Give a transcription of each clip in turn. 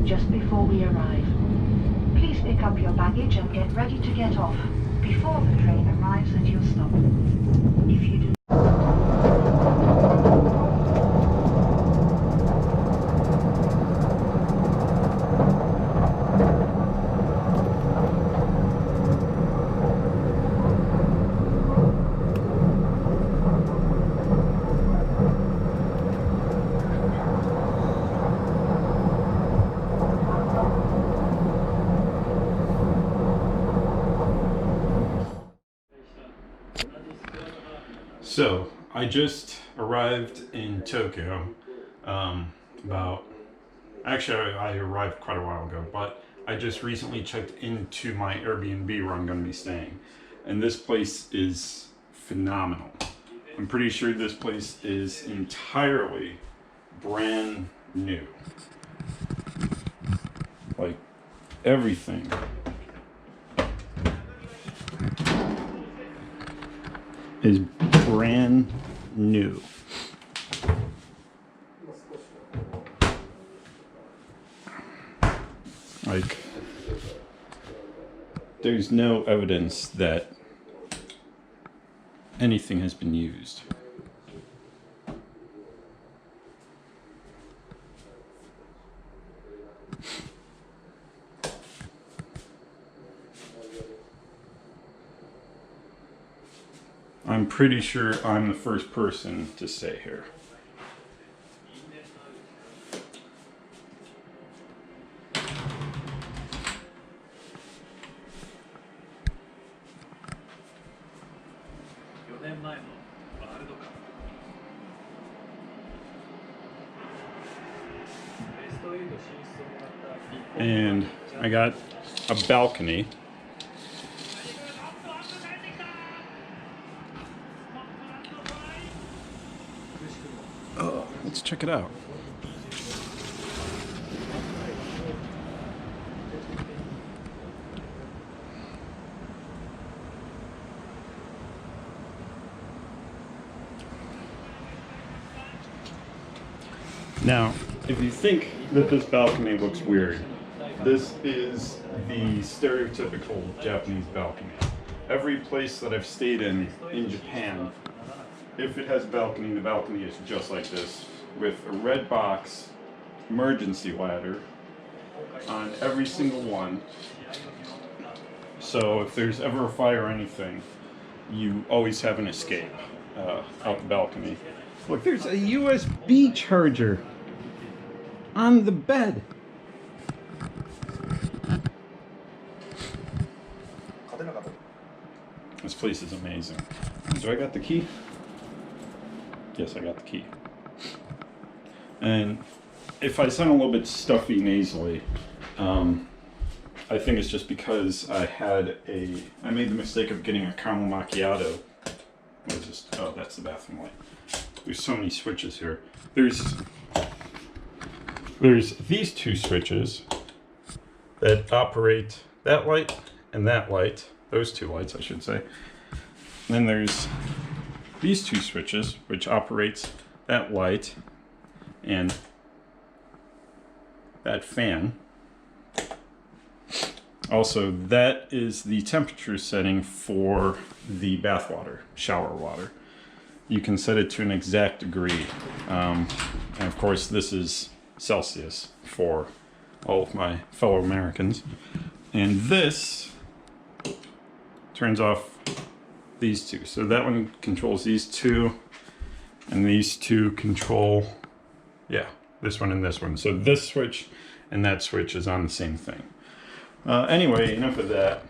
just before we arrive. Please pick up your baggage and get ready to get off before the train arrives at your stop. If you do So, I just arrived in Tokyo, actually I arrived quite a while ago, but I just recently checked into my Airbnb where I'm going to be staying. And this place is phenomenal. I'm pretty sure this place is entirely brand new. Like, everything. Is brand new. Like, there's no evidence that anything has been used. I'm pretty sure I'm the first person to stay here. And I got a balcony. Oh, let's check it out. Now, if you think that this balcony looks weird, this is the stereotypical Japanese balcony. Every place that I've stayed in Japan, if it has a balcony, the balcony is just like this, with a red box, emergency ladder on every single one. So if there's ever a fire or anything, you always have an escape out the balcony. Look, there's a USB charger on the bed. This place is amazing. So I got the key. Yes, I got the key. And if I sound a little bit stuffy nasally, I think it's just because I made the mistake of getting a caramel macchiato. What is this? Oh, that's the bathroom light. There's so many switches here. There's these two switches that operate that light and that light. Those two lights, I should say. And then there's these two switches, which operates that light and that fan. Also, that is the temperature setting for the bath water, shower water. You can set it to an exact degree. And of course, this is Celsius for all of my fellow Americans. And this turns off these two. So that one controls these two, and these two control, yeah, this one and this one. So this switch and that switch is on the same thing. Anyway, enough of that.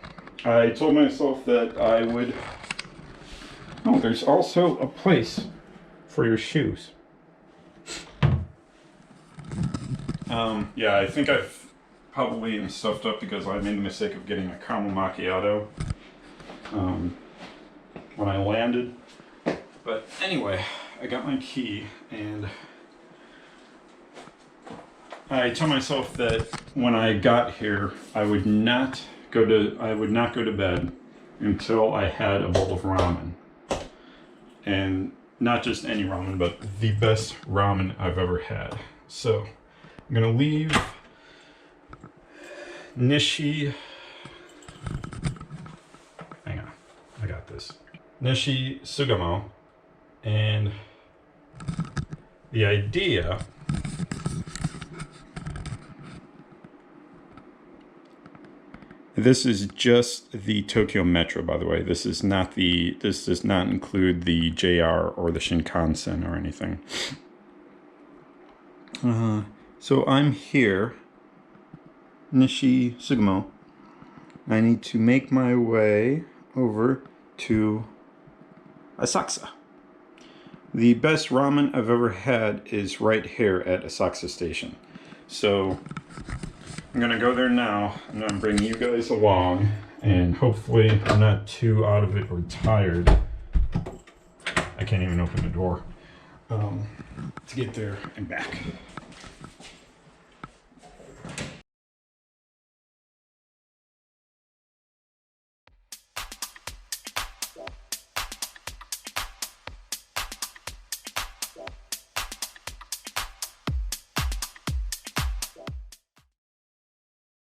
I told myself that I would... Oh, there's also a place for your shoes. Yeah, I think I've probably am stuffed up because I made the mistake of getting a caramel macchiato when I landed. But anyway, I got my key, and I told myself that when I got here, I would not go to bed until I had a bowl of ramen. And not just any ramen, but the best ramen I've ever had. So I'm gonna leave Nishi. Hang on, I got this. Nishi Sugamo, and the idea this is just the Tokyo Metro, by the way. This does not include the JR or the Shinkansen or anything. So I'm here, Nishi Sugamo. I need to make my way over to Asakusa. The best ramen I've ever had is right here at Asakusa Station. So I'm gonna go there now. I'm gonna bring you guys along, and hopefully I'm not too out of it or tired. I can't even open the door to get there and back.